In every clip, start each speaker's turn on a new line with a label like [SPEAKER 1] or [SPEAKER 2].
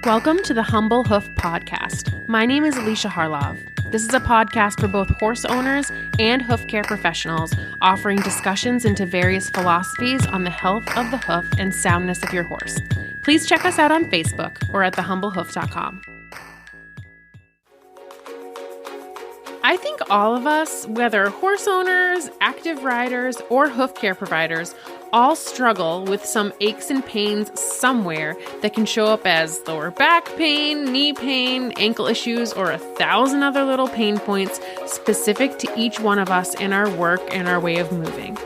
[SPEAKER 1] Welcome to the Humble Hoof Podcast. My name is Alicia Harlov. This is a podcast for both horse owners and hoofcare professionals, offering discussions into various philosophies on the health of the hoof and soundness of your horse. Please check us out on Facebook or at thehumblehoof.com. I think all of us, whether horse owners, active riders, or hoofcare providers, all struggle with some aches and pains somewhere that can show up as lower back pain, knee pain, ankle issues, or 1,000 other little pain points specific to each one of us in our work and our way of moving.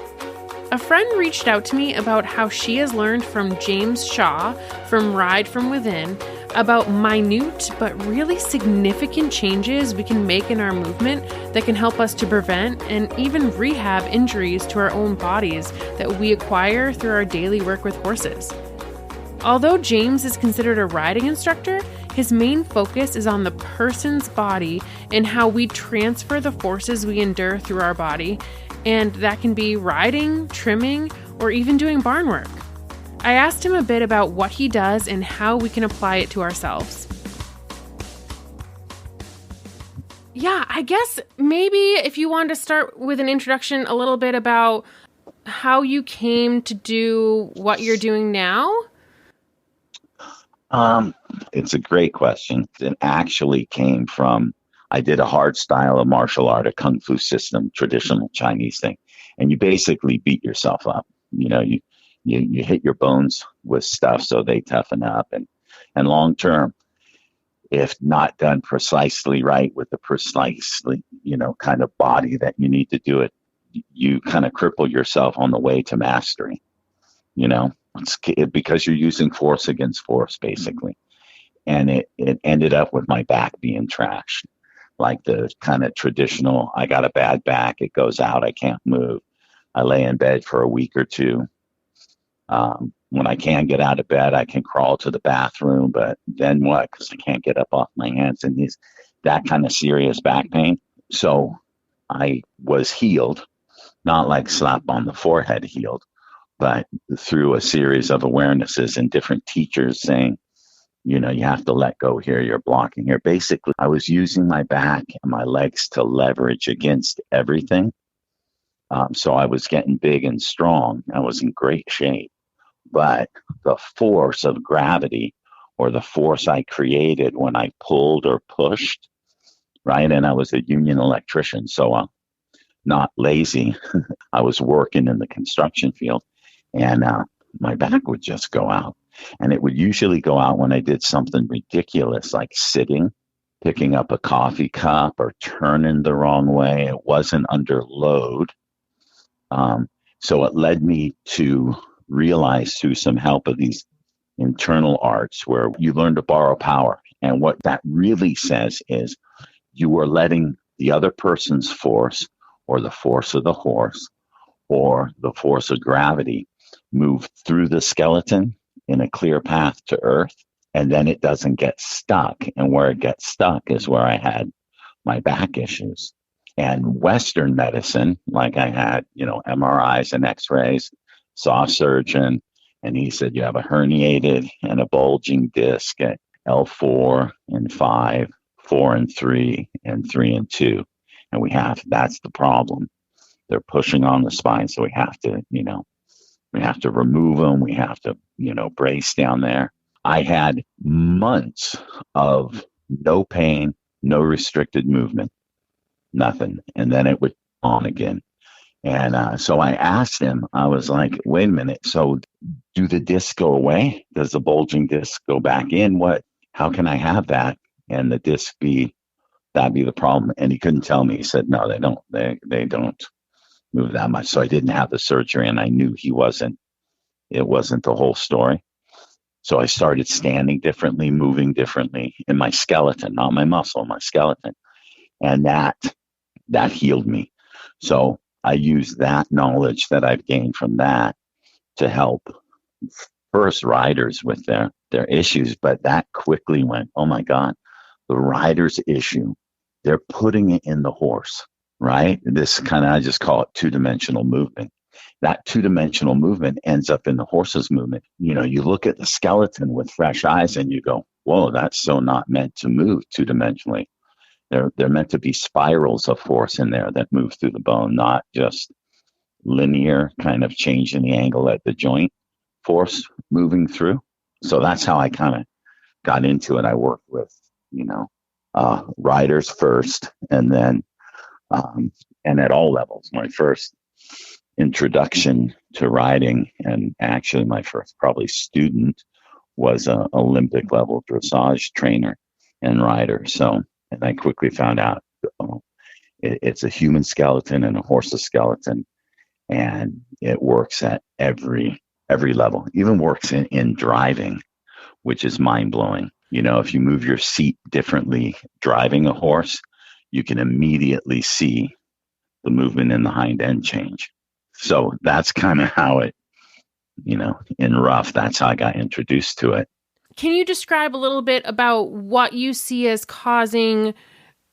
[SPEAKER 1] A friend reached out to me about how she has learned from James Shaw from Ride From Within about minute but really significant changes we can make in our movement that can help us to prevent and even rehab injuries to our own bodies that we acquire through our daily work with horses. Although James is considered a riding instructor, his main focus is on the person's body and how we transfer the forces we endure through our body, and that can be riding, trimming, or even doing barn work. I asked him a bit about what he does and how we can apply it to ourselves. Yeah, I guess maybe if you wanted to start with an introduction a little bit about how you came to do what you're doing now.
[SPEAKER 2] It's a great question. It actually came from, I did a hard style of martial art, a kung fu system, traditional Chinese thing. And you basically beat yourself up. You know, you hit your bones with stuff so they toughen up. And long term, if not done precisely right with the precisely, kind of body that you need to do it, you kind of cripple yourself on the way to mastery, because you're using force against force, basically. And it ended up with my back being trashed. Like the kind of traditional, I got a bad back, it goes out, I can't move. I lay in bed for a week or two. When I can get out of bed, I can crawl to the bathroom, but then what? Because I can't get up off my hands and that kind of serious back pain. So I was healed, not like slap on the forehead healed, but through a series of awarenesses and different teachers saying, you have to let go here, you're blocking here. Basically, I was using my back and my legs to leverage against everything. So I was getting big and strong. I was in great shape. But the force of gravity, or the force I created when I pulled or pushed, right? And I was a union electrician, so not lazy. I was working in the construction field, and my back would just go out. And it would usually go out when I did something ridiculous, like sitting, picking up a coffee cup, or turning the wrong way. It wasn't under load. So it led me to realize, through some help of these internal arts, where you learn to borrow power. And what that really says is you are letting the other person's force, or the force of the horse, or the force of gravity move through the skeleton in a clear path to earth, and then it doesn't get stuck. And where it gets stuck is where I had my back issues. And Western medicine, like I had, MRIs and x-rays, saw a surgeon, and he said, you have a herniated and a bulging disc at L4 and 5, 4 and 3, and 3 and 2. And that's the problem. They're pushing on the spine. So we have to, remove them. We have to, brace down there. I had months of no pain, no restricted movement, nothing. And then it would on again. And so I asked him, I was like, wait a minute. So do the discs go away? Does the bulging disc go back in? How can I have that? And the disc that'd be the problem. And he couldn't tell me. He said, no, they don't. They don't move that much. So I didn't have the surgery, and I knew it wasn't the whole story. So I started standing differently, moving differently in my skeleton, not my muscle, my skeleton. And that healed me. So I use that knowledge that I've gained from that to help first riders with their issues. But that quickly went, oh my God, the rider's issue, they're putting it in the horse, right? This kind of, I just call it two-dimensional movement. That two-dimensional movement ends up in the horse's movement. You look at the skeleton with fresh eyes and you go, whoa, that's so not meant to move two-dimensionally. They're meant to be spirals of force in there that move through the bone, not just linear kind of change in the angle at the joint force moving through. So that's how I kind of got into it. I worked with, you know, riders first, and then, and at all levels. My first introduction to riding, and actually my first probably student, was an Olympic level dressage trainer and rider. So, and I quickly found out it's a human skeleton and a horse's skeleton, and it works at every level. Even works in driving, which is mind blowing. You know, if you move your seat differently driving a horse, you can immediately see the movement in the hind end change. So that's kind of how it, you know, in rough, that's how I got introduced to it.
[SPEAKER 1] Can you describe a little bit about what you see as causing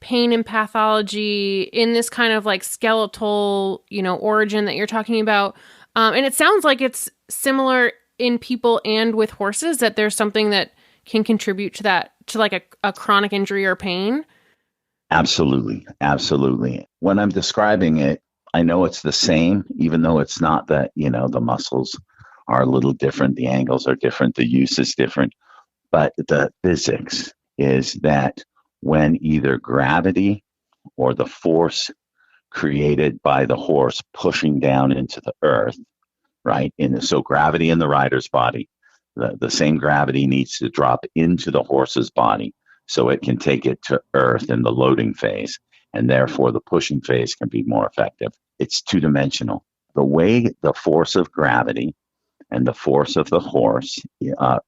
[SPEAKER 1] pain and pathology in this kind of like skeletal, you know, origin that you're talking about? And it sounds like it's similar in people and with horses, that there's something that can contribute to that, to like a chronic injury or pain.
[SPEAKER 2] Absolutely. Absolutely. When I'm describing it, I know it's the same, even though it's not. That, you know, the muscles are a little different, the angles are different, the use is different. But the physics is that when either gravity or the force created by the horse pushing down into the earth, right? So gravity in the rider's body, the same gravity needs to drop into the horse's body so it can take it to earth in the loading phase. And therefore, the pushing phase can be more effective. It's two-dimensional. The way the force of gravity and the force of the horse,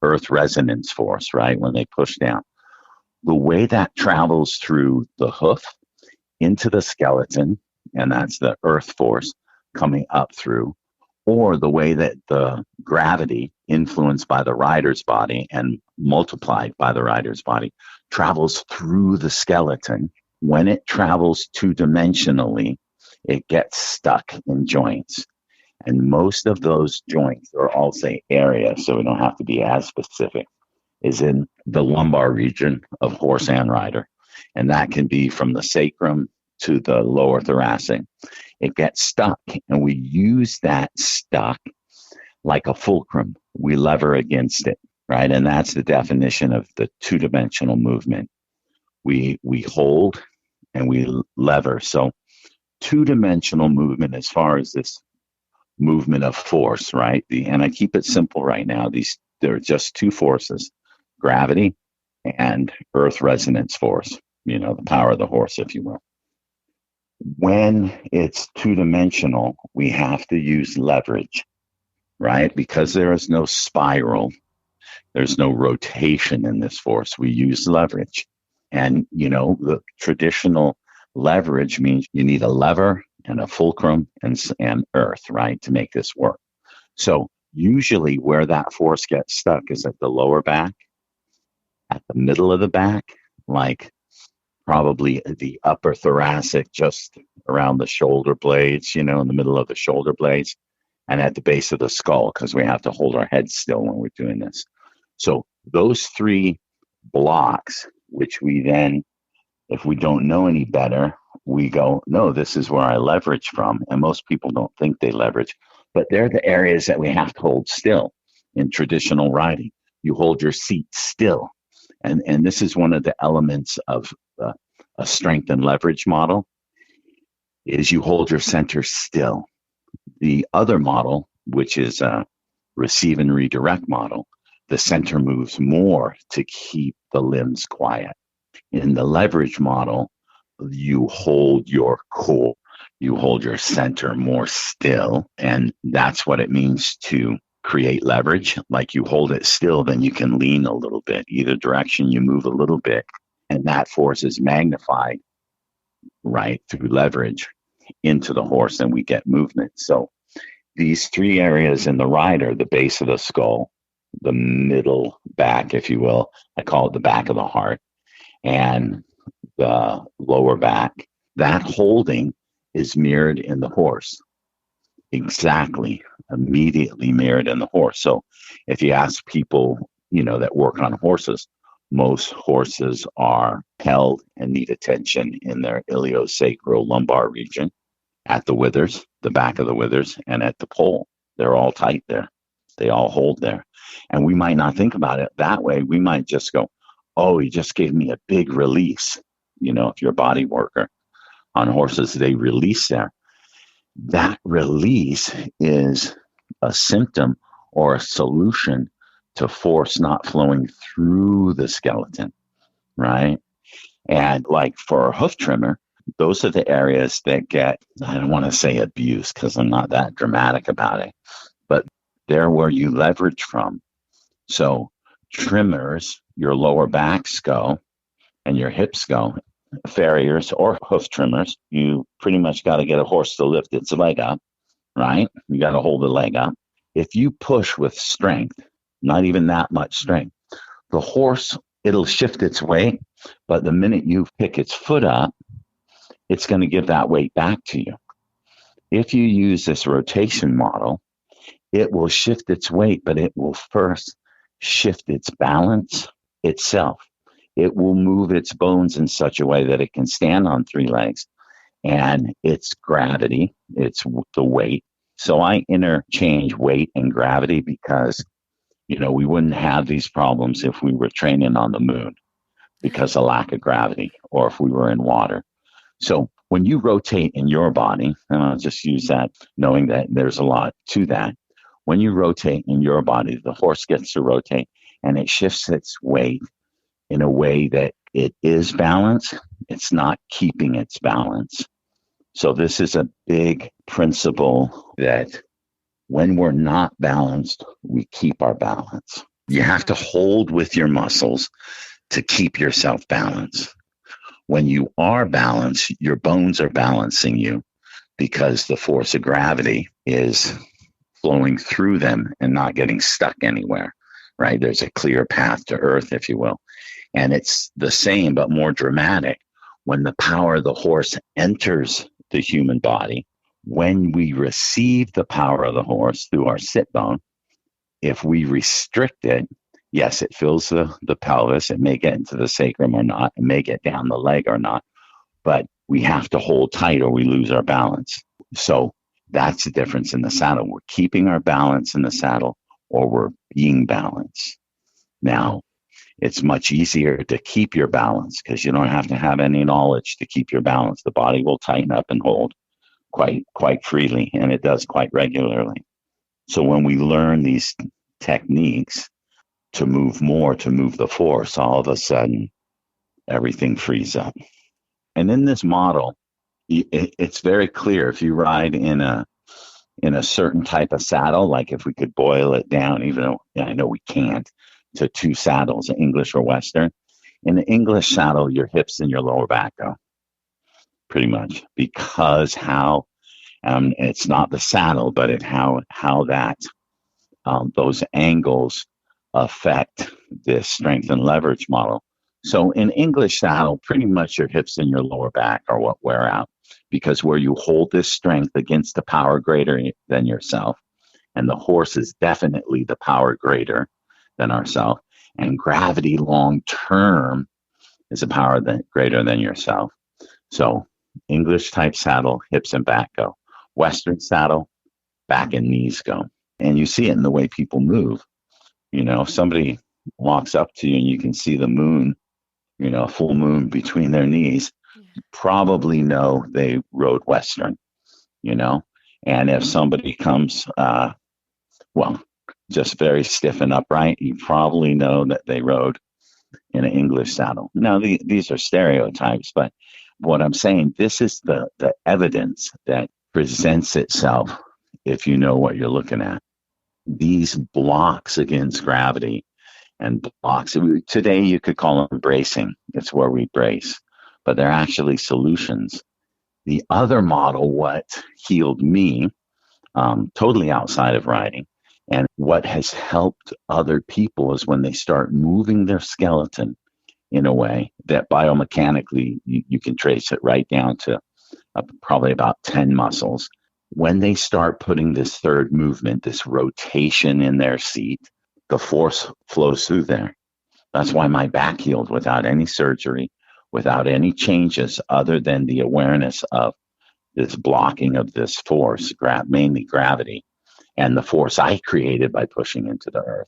[SPEAKER 2] earth resonance force, right, when they push down, the way that travels through the hoof into the skeleton, and that's the earth force coming up through, or the way that the gravity influenced by the rider's body and multiplied by the rider's body travels through the skeleton. When it travels two-dimensionally, it gets stuck in joints. And most of those joints, or I'll say areas, so we don't have to be as specific, is in the lumbar region of horse and rider. And that can be from the sacrum to the lower thoracic. It gets stuck, and we use that stuck like a fulcrum. We lever against it, right? And that's the definition of the two-dimensional movement. We hold and we lever. So two-dimensional movement as far as this movement of force, right? And I keep it simple right now. There are just two forces, gravity and earth resonance force, you know, the power of the horse, if you will. When it's two-dimensional, we have to use leverage, right? Because there is no spiral, there's no rotation in this force. We use leverage. And, you know, the traditional leverage means you need a lever and a fulcrum and earth, right, to make this work. So usually where that force gets stuck is at the lower back, at the middle of the back, like probably the upper thoracic, just around the shoulder blades, you know, in the middle of the shoulder blades, and at the base of the skull, because we have to hold our head still when we're doing this. So those three blocks, which we then, if we don't know any better, we go, no, this is where I leverage from. And most people don't think they leverage, but they're the areas that we have to hold still in traditional riding. You hold your seat still. And this is one of the elements of a strength and leverage model, is you hold your center still. The other model, which is a receive and redirect model, the center moves more to keep the limbs quiet. In the leverage model, you hold your core, you hold your center more still, and that's what it means to create leverage. Like you hold it still, then you can lean a little bit. Either direction, you move a little bit, and that force is magnified, right, through leverage into the horse, and we get movement. So these three areas in the rider, the base of the skull, the middle back, if you will, I call it the back of the heart, and the lower back, that holding is mirrored in the horse. Exactly, immediately mirrored in the horse. So if you ask people, you know, that work on horses, Most horses are held and need attention in their iliosacral lumbar region, at the withers, the back of the withers, and at the pole. They're all tight there. They all hold there. And we might not think about it that way. We might just go, oh, he just gave me a big release. If you're a body worker on horses, they release there. That release is a symptom or a solution to force not flowing through the skeleton, right? And like for a hoof trimmer, those are the areas that get, I don't want to say abuse because I'm not that dramatic about it, but they're where you leverage from. So trimmers, your lower backs go and your hips go. Farriers or hoof trimmers, you pretty much got to get a horse to lift its leg up, right? You got to hold the leg up. If you push with strength, not even that much strength, the horse, it'll shift its weight, but the minute you pick its foot up, it's going to give that weight back to you. If you use this rotation model, it will shift its weight, but it will first shift its balance itself. It will move its bones in such a way that it can stand on three legs, and it's gravity, it's the weight. So I interchange weight and gravity because, we wouldn't have these problems if we were training on the moon because of lack of gravity, or if we were in water. So when you rotate in your body, and I'll just use that knowing that there's a lot to that. When you rotate in your body, the horse gets to rotate and it shifts its weight in a way that it is balanced. It's not keeping its balance. So this is a big principle that when we're not balanced, we keep our balance. You have to hold with your muscles to keep yourself balanced. When you are balanced, your bones are balancing you because the force of gravity is flowing through them and not getting stuck anywhere, right? There's a clear path to earth, if you will. And it's the same, but more dramatic when the power of the horse enters the human body. When we receive the power of the horse through our sit bone, if we restrict it, yes, it fills the pelvis. It may get into the sacrum or not. It may get down the leg or not. But we have to hold tight or we lose our balance. So that's the difference in the saddle. We're keeping our balance in the saddle or we're being balanced. Now, it's much easier to keep your balance because you don't have to have any knowledge to keep your balance. The body will tighten up and hold quite freely, and it does quite regularly. So when we learn these techniques to move more, to move the force, all of a sudden, everything frees up. And in this model, it's very clear if you ride in a certain type of saddle, like if we could boil it down, even though I know we can't, to two saddles, English or Western. In the English saddle, your hips and your lower back go, pretty much, because how it's not the saddle, but how that those angles affect this strength and leverage model. So in English saddle, pretty much your hips and your lower back are what wear out, because where you hold this strength against the power greater than yourself, and the horse is definitely the power greater than ourselves, and gravity long term is a power greater than yourself. So English type saddle, hips and back go. Western saddle, back and knees go. And you see it in the way people move. If somebody walks up to you and you can see the moon, full moon between their knees, you probably know they rode Western, And if somebody comes, just very stiff and upright, you probably know that they rode in an English saddle. Now, these are stereotypes, but what I'm saying, this is the evidence that presents itself if you know what you're looking at. These blocks against gravity and blocks, today you could call them bracing. It's where we brace, but they're actually solutions. The other model, what healed me, totally outside of riding, and what has helped other people is when they start moving their skeleton in a way that biomechanically you can trace it right down to probably about 10 muscles. When they start putting this third movement, this rotation in their seat, the force flows through there. That's why my back healed without any surgery, without any changes other than the awareness of this blocking of this force, mainly gravity, and the force I created by pushing into the earth.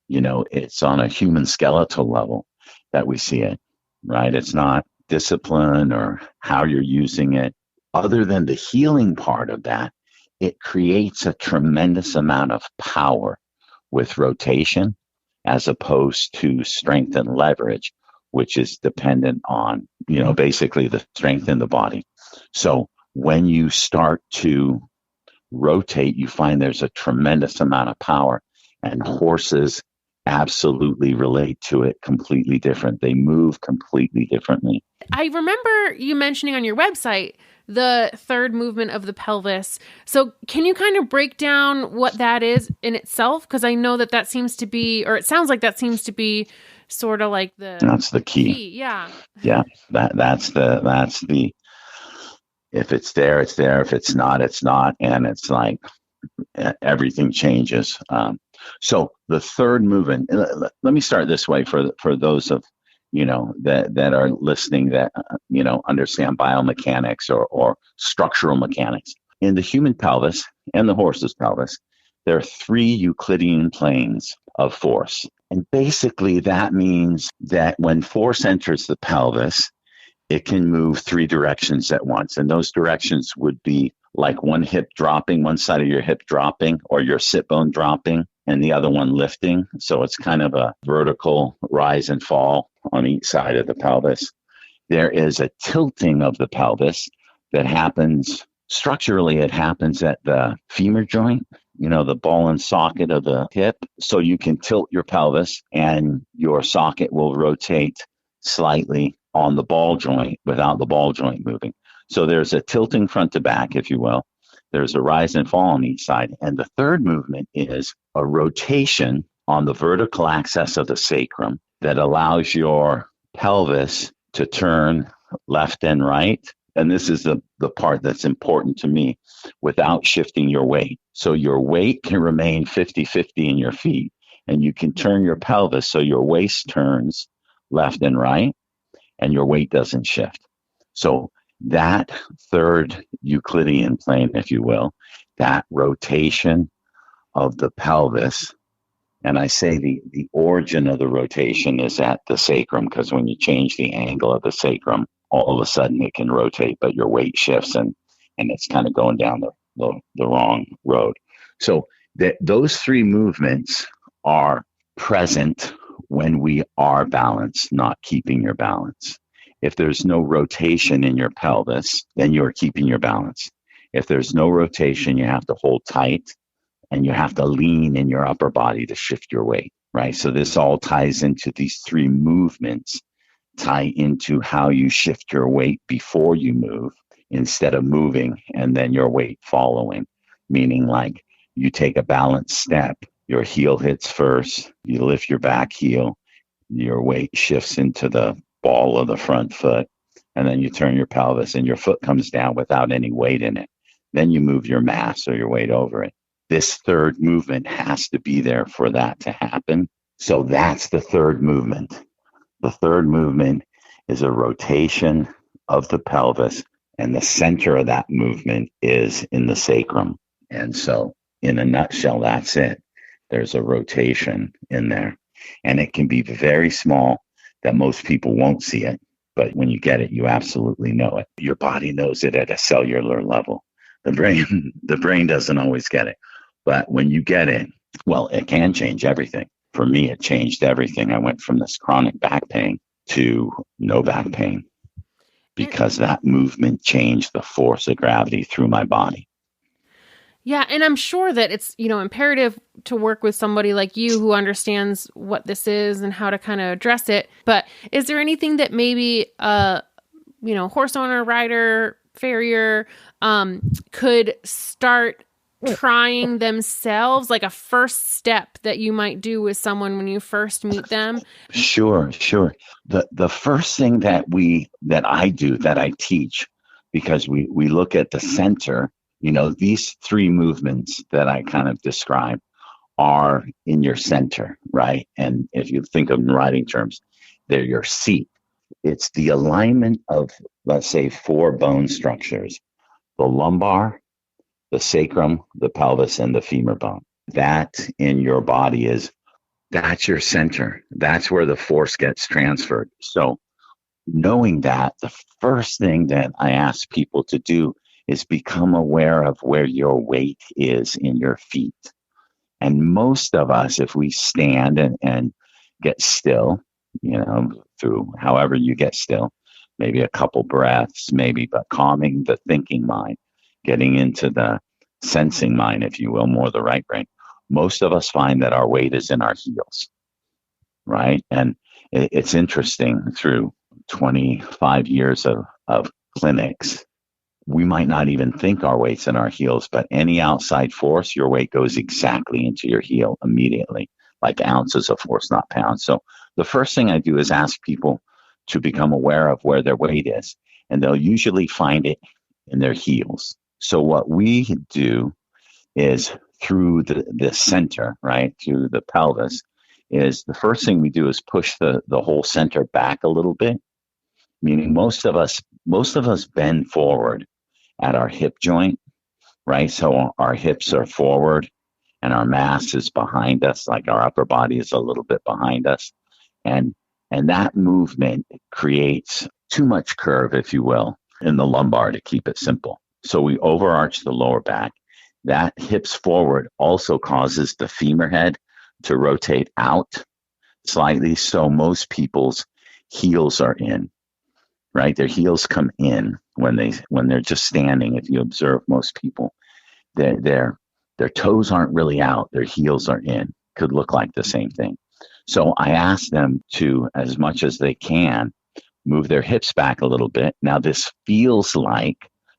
[SPEAKER 2] It's on a human skeletal level that we see it, right? It's not discipline or how you're using it. Other than the healing part of that, it creates a tremendous amount of power with rotation as opposed to strength and leverage, which is dependent on, basically the strength in the body. So when you start to rotate, you find there's a tremendous amount of power, and horses absolutely relate to it completely different. They move completely differently.
[SPEAKER 1] I remember you mentioning on your website the third movement of the pelvis. So can you kind of break down what that is in itself? Because I know that seems to be, or it sounds like that seems to be sort of like
[SPEAKER 2] that's the key.
[SPEAKER 1] Yeah.
[SPEAKER 2] Yeah. That's the, if it's there, it's there. If it's not, it's not. And it's like everything changes. So the third movement, let me start this way for those of, that are listening that, understand biomechanics or structural mechanics. In the human pelvis and the horse's pelvis, there are 3 Euclidean planes of force. And basically that means that when force enters the pelvis, it can move 3 directions at once. And those directions would be like one hip dropping, one side of your hip dropping, or your sit bone dropping, and the other one lifting. So it's kind of a vertical rise and fall on each side of the pelvis. There is a tilting of the pelvis that happens structurally. It happens at the femur joint, the ball and socket of the hip. So you can tilt your pelvis and your socket will rotate slightly on the ball joint without the ball joint moving. So there's a tilting front to back, if you will. There's a rise and fall on each side. And the third movement is a rotation on the vertical axis of the sacrum that allows your pelvis to turn left and right. And this is the part that's important to me, without shifting your weight. So your weight can remain 50-50 in your feet, and you can turn your pelvis so your waist turns left and right, and your weight doesn't shift. So that third Euclidean plane, if you will, that rotation of the pelvis, and I say the origin of the rotation is at the sacrum, because when you change the angle of the sacrum, all of a sudden it can rotate, but your weight shifts and it's kind of going down the wrong road. So those 3 movements are present when we are balanced, not keeping your balance. If there's no rotation in your pelvis, then you're keeping your balance. If there's no rotation, you have to hold tight and you have to lean in your upper body to shift your weight, right? So this all ties into these 3 movements, tie into how you shift your weight before you move instead of moving and then your weight following, meaning like you take a balanced step, your heel hits first, you lift your back heel, your weight shifts into the ball of the front foot, and then you turn your pelvis and your foot comes down without any weight in it. Then you move your mass or your weight over it. This third movement has to be there for that to happen. So that's the third movement. The third movement is a rotation of the pelvis, and the center of that movement is in the sacrum. And so in a nutshell, that's it. There's a rotation in there, and it can be very small that most people won't see it. But when you get it, you absolutely know it. Your body knows it at a cellular level. The brain doesn't always get it. But when you get it, well, it can change everything. For me, it changed everything. I went from this chronic back pain to no back pain because that movement changed the force of gravity through my body.
[SPEAKER 1] Yeah, and I'm sure that it's, imperative to work with somebody like you who understands what this is and how to kind of address it. But is there anything that maybe horse owner, rider, farrier could start trying themselves, like a first step that you might do with someone when you first meet them?
[SPEAKER 2] Sure. The first thing that I do, that I teach, because we look at the center, these 3 movements that I kind of described are in your center, right? And if you think of in riding terms, they're your seat. It's the alignment of, let's say, four bone structures: the lumbar, the sacrum, the pelvis, and the femur bone. That in your body that's your center. That's where the force gets transferred. So knowing that, the first thing that I ask people to do is become aware of where your weight is in your feet. And most of us, if we stand and get still, through however you get still, maybe a couple breaths, maybe, but calming the thinking mind, getting into the sensing mind, if you will, more the right brain. Most of us find that our weight is in our heels, right? And it's interesting, through 25 years of clinics, we might not even think our weight's in our heels, but any outside force, your weight goes exactly into your heel immediately, like ounces of force, not pounds. So the first thing I do is ask people to become aware of where their weight is, and they'll usually find it in their heels. So what we do is through the center, right, through the pelvis, is the first thing we do is push the whole center back a little bit, meaning most of us bend forward at our hip joint, right? So our hips are forward and our mass is behind us, like our upper body is a little bit behind us. And that movement creates too much curve, if you will, in the lumbar, to keep it simple. So we overarch the lower back. That hips forward also causes the femur head to rotate out slightly. So most people's heels are in, right? Their heels come in when they're just standing. If you observe most people, their toes aren't really out, their heels are in. Could look like the same thing. So I ask them to, as much as they can, move their hips back a little bit. Now this feels like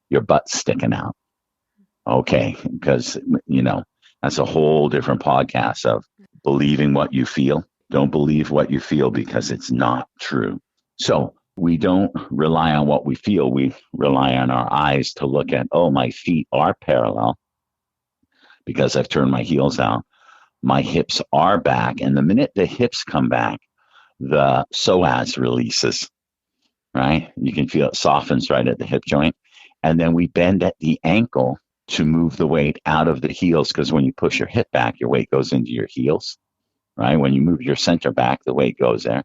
[SPEAKER 2] your butt's sticking out. Okay, because that's a whole different podcast of believing what you feel. Don't believe what you feel, because it's not true. So we don't rely on what we feel. We rely on our eyes to look at, oh, my feet are parallel because I've turned my heels out. My hips are back. And the minute the hips come back, the psoas releases, right? You can feel it softens right at the hip joint. And then we bend at the ankle to move the weight out of the heels, because when you push your hip back, your weight goes into your heels, right? When you move your center back, the weight goes there.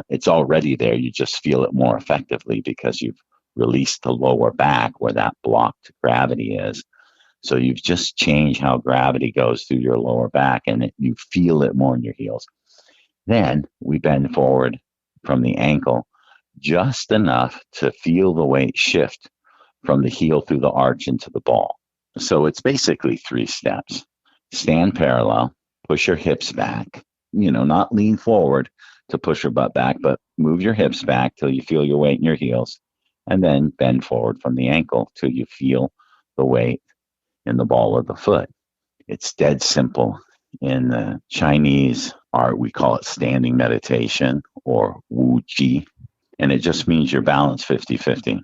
[SPEAKER 2] It's already there. You just feel it more effectively because you've released the lower back where that blocked gravity is. So you've just changed how gravity goes through your lower back, and you feel it more in your heels. Then we bend forward from the ankle just enough to feel the weight shift from the heel through the arch into the ball. So it's basically 3 steps. Stand parallel, push your hips back, not lean forward to push your butt back, but move your hips back till you feel your weight in your heels, and then bend forward from the ankle till you feel the weight in the ball of the foot. It's dead simple. In the Chinese art, we call it standing meditation, or Wu Ji, and it just means you're balanced 50-50,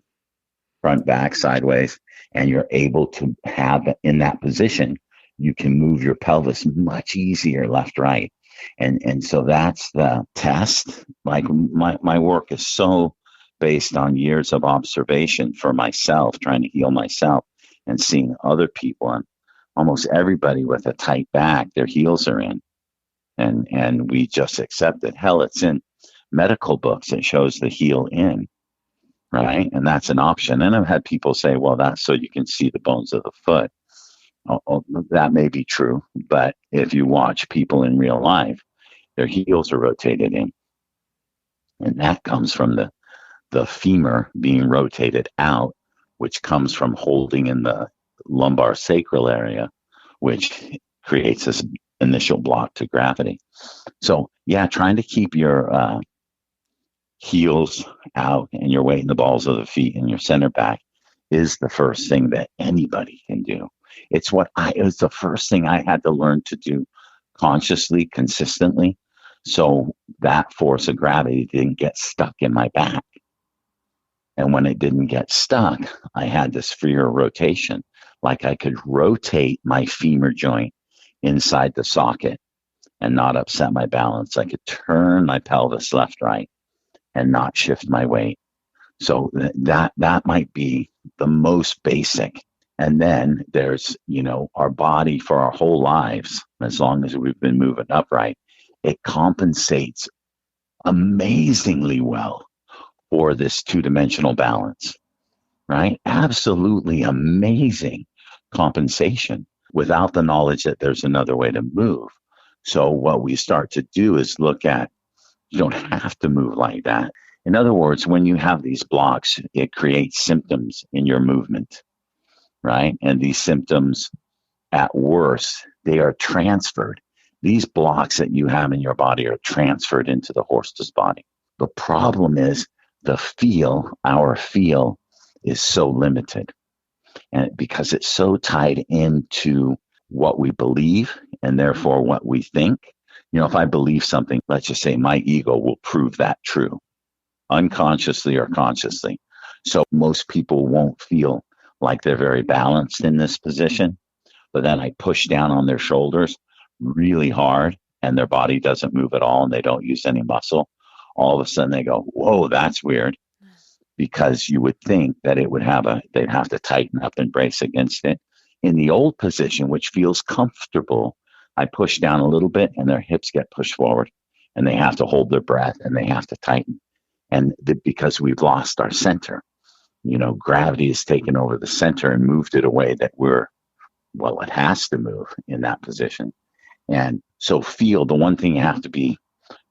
[SPEAKER 2] front, back, sideways, and you're able to have, in that position, you can move your pelvis much easier left, right. And so that's the test. Like my work is so based on years of observation for myself, trying to heal myself, and seeing other people, and almost everybody with a tight back, their heels are in. And we just accept it. Hell, it's in medical books. It shows the heel in, right? And that's an option. And I've had people say, well, that's so you can see the bones of the foot. Oh, that may be true, but if you watch people in real life, their heels are rotated in. And that comes from the femur being rotated out, which comes from holding in the lumbar sacral area, which creates this initial block to gravity. So yeah, trying to keep your heels out and your weight in the balls of the feet and your center back is the first thing that anybody can do. It was the first thing I had to learn to do consciously, consistently, so that force of gravity didn't get stuck in my back. And when it didn't get stuck, I had this freer rotation. Like I could rotate my femur joint inside the socket and not upset my balance. I could turn my pelvis left, right, and not shift my weight. So that might be the most basic. And then there's, our body for our whole lives, as long as we've been moving upright, it compensates amazingly well for this two-dimensional balance, right? Absolutely amazing compensation without the knowledge that there's another way to move. So what we start to do is look at, you don't have to move like that. In other words, when you have these blocks, it creates symptoms in your movement, right? And these symptoms, at worst, they are transferred. These blocks that you have in your body are transferred into the horse's body. The problem is our feel is so limited. And because it's so tied into what we believe and therefore what we think. If I believe something, let's just say my ego will prove that true, unconsciously or consciously. So most people won't feel like they're very balanced in this position, but then I push down on their shoulders really hard and their body doesn't move at all and they don't use any muscle. All of a sudden they go, whoa, that's weird. Because you would think that they'd have to tighten up and brace against it. In the old position, which feels comfortable, I push down a little bit and their hips get pushed forward and they have to hold their breath and they have to tighten. And because we've lost our center, gravity has taken over the center and moved it away that it has to move in that position. And so the one thing you have to be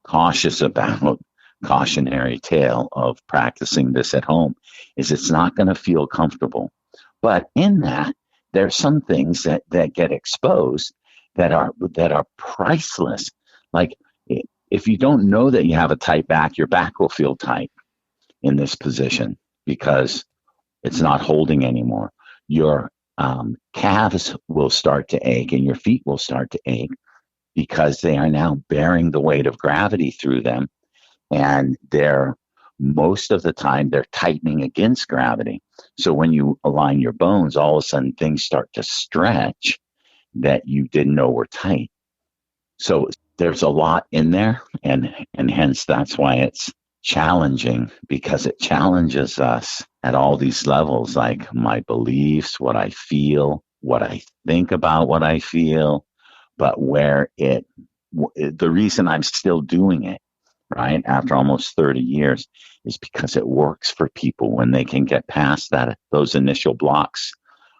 [SPEAKER 2] cautious about, cautionary tale of practicing this at home, is it's not going to feel comfortable. But in that, there's some things that get exposed that are priceless. Like if you don't know that you have a tight back, your back will feel tight in this position because it's not holding anymore. Your calves will start to ache and your feet will start to ache because they are now bearing the weight of gravity through them. And most of the time, they're tightening against gravity. So when you align your bones, all of a sudden things start to stretch that you didn't know were tight. So there's a lot in there. And hence that's why it's challenging, because it challenges us at all these levels, like my beliefs, what I feel, what I think about what I feel, but the reason I'm still doing it, right, after almost 30 years, is because it works for people when they can get past those initial blocks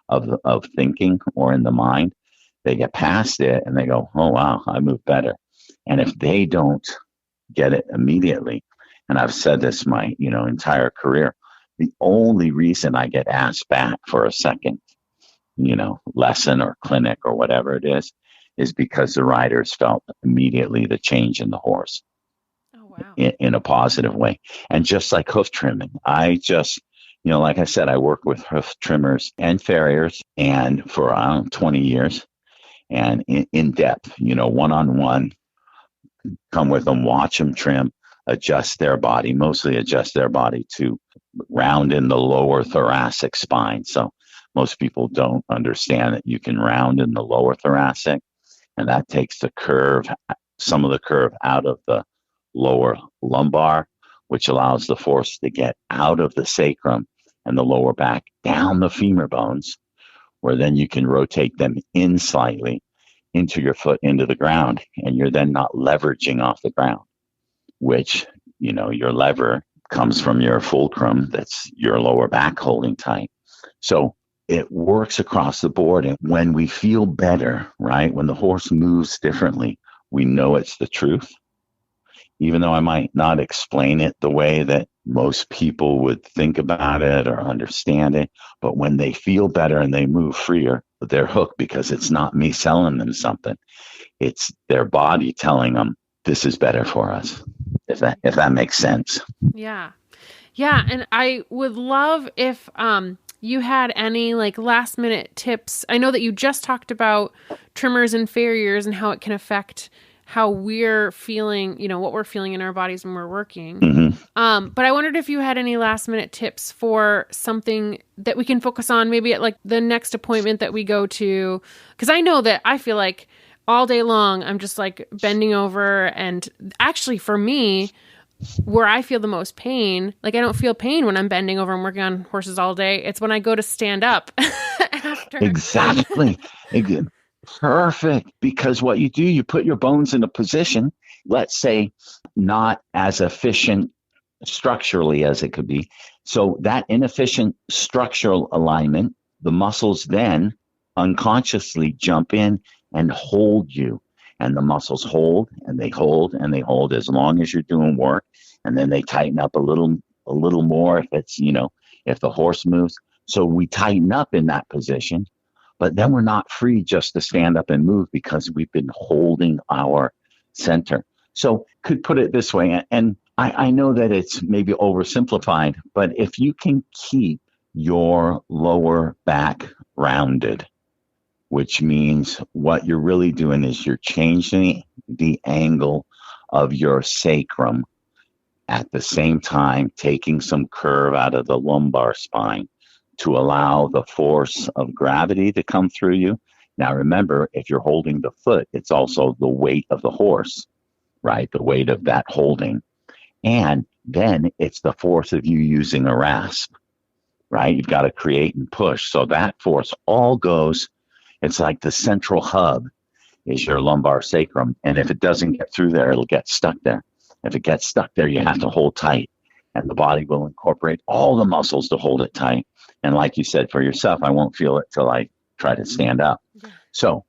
[SPEAKER 2] of thinking or in the mind. They get past it and they go, oh, wow, I move better. And if they don't get it immediately, and I've said this my entire career, the only reason I get asked back for a second, lesson or clinic or whatever it is because the riders felt immediately the change in the horse. Wow. In a positive way. And just like hoof trimming, I just, like I said, I work with hoof trimmers and farriers and for around 20 years and in depth, one-on-one, come with them, watch them trim, mostly adjust their body to round in the lower thoracic spine. So most people don't understand that you can round in the lower thoracic, and that takes some of the curve out of the lower lumbar, which allows the force to get out of the sacrum and the lower back down the femur bones, where then you can rotate them in slightly into your foot into the ground, and you're then not leveraging off the ground, which, your lever comes from your fulcrum, that's your lower back holding tight. So it works across the board. And when we feel better, right, when the horse moves differently, we know it's the truth. Even though I might not explain it the way that most people would think about it or understand it, but when they feel better and they move freer, they're hooked, because it's not me selling them something. It's their body telling them this is better for us, if that makes sense.
[SPEAKER 1] Yeah. Yeah. And I would love if you had any last minute tips. I know that you just talked about trimmers and farriers and how it can affect how we're feeling, what we're feeling in our bodies when we're working. Mm-hmm. But I wondered if you had any last minute tips for something that we can focus on maybe at the next appointment that we go to. Because I know that I feel like all day long, I'm just like bending over. And actually for me, where I feel the most pain, like I don't feel pain when I'm bending over and working on horses all day. It's when I go to stand up after.
[SPEAKER 2] Exactly. Perfect. Because what you do, you put your bones in a position, let's say, not as efficient structurally as it could be. So that inefficient structural alignment, the muscles then unconsciously jump in and hold you. And the muscles hold and they hold and they hold as long as you're doing work. And then they tighten up a little more if it's, if the horse moves. So we tighten up in that position, but then we're not free just to stand up and move because we've been holding our center. So could put it this way, and I know that it's maybe oversimplified, but if you can keep your lower back rounded, which means what you're really doing is you're changing the angle of your sacrum at the same time taking some curve out of the lumbar spine to allow the force of gravity to come through you. Now, remember, if you're holding the foot, it's also the weight of the horse, right? The weight of that holding. And then it's the force of you using a rasp, right? You've got to create and push. So that force all goes. It's like the central hub is your lumbar sacrum. And if it doesn't get through there, it'll get stuck there. If it gets stuck there, you have to hold tight. And the body will incorporate all the muscles to hold it tight. And like you said for yourself, I won't feel it till I try to stand up. Yeah. So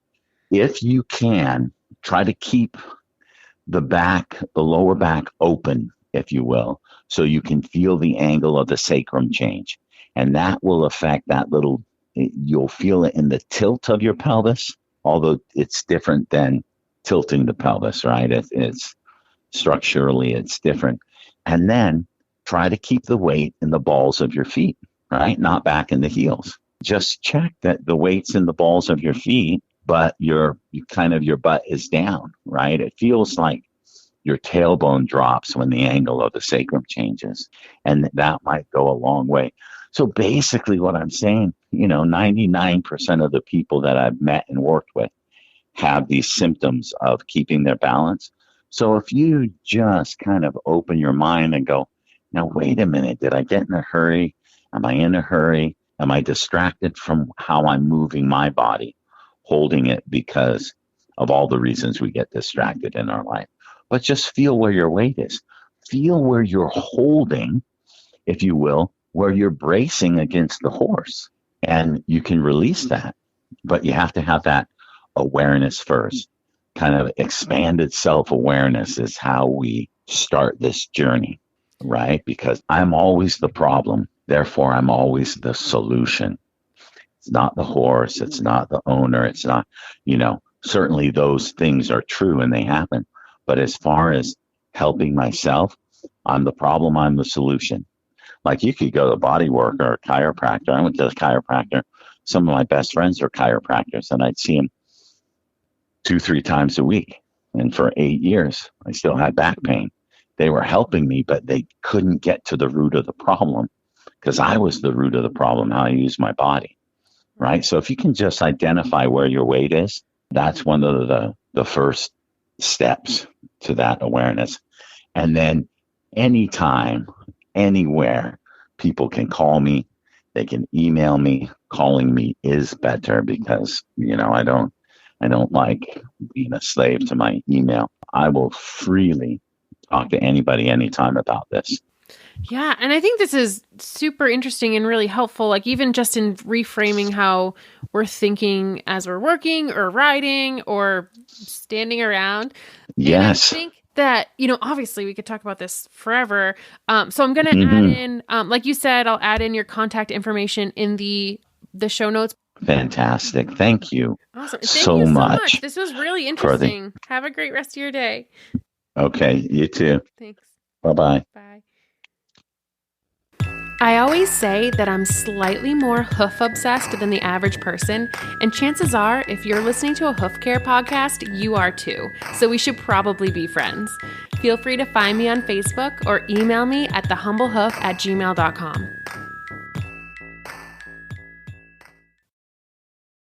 [SPEAKER 2] if you can, try to keep the lower back open, if you will, so you can feel the angle of the sacrum change. And that will affect that you'll feel it in the tilt of your pelvis, although it's different than tilting the pelvis, right? It's structurally, it's different. And then try to keep the weight in the balls of your feet, right? Not back in the heels. Just check that the weight's in the balls of your feet, but your butt is down, right? It feels like your tailbone drops when the angle of the sacrum changes. And that might go a long way. So basically what I'm saying, 99% of the people that I've met and worked with have these symptoms of keeping their balance. So if you just kind of open your mind and go, now, wait a minute, did I get in a hurry? Am I in a hurry? Am I distracted from how I'm moving my body, holding it because of all the reasons we get distracted in our life? But just feel where your weight is. Feel where you're holding, if you will, where you're bracing against the horse. And you can release that. But you have to have that awareness first. Kind of expanded self-awareness is how we start this journey, right? Because I'm always the problem. Therefore, I'm always the solution. It's not the horse. It's not the owner. It's not, certainly those things are true and they happen. But as far as helping myself, I'm the problem. I'm the solution. Like you could go to body work or a chiropractor. I went to the chiropractor. Some of my best friends are chiropractors, and I'd see them 2-3 times a week. And for 8 years, I still had back pain. They were helping me, but they couldn't get to the root of the problem because I was the root of the problem, how I use my body, right? So if you can just identify where your weight is, that's one of the first steps to that awareness. And then anytime, anywhere, people can call me, they can email me. Calling me is better because, I don't like being a slave to my email. I will freely talk to anybody anytime about this.
[SPEAKER 1] Yeah. And I think this is super interesting and really helpful, like even just in reframing how we're thinking as we're working or riding or standing around.
[SPEAKER 2] Yes.
[SPEAKER 1] And I think that, obviously we could talk about this forever. So I'm going to add in, like you said, I'll add in your contact information in the show notes.
[SPEAKER 2] Fantastic. Thank you.
[SPEAKER 1] Awesome. Thank
[SPEAKER 2] so
[SPEAKER 1] you so
[SPEAKER 2] much.
[SPEAKER 1] This was really interesting. Have a great rest of your day.
[SPEAKER 2] Okay. You too.
[SPEAKER 1] Thanks.
[SPEAKER 2] Bye-bye.
[SPEAKER 1] Bye. I always say that I'm slightly more hoof obsessed than the average person, and chances are, if you're listening to a Hoofcare podcast, you are too. So we should probably be friends. Feel free to find me on Facebook or email me at thehumblehoof@gmail.com.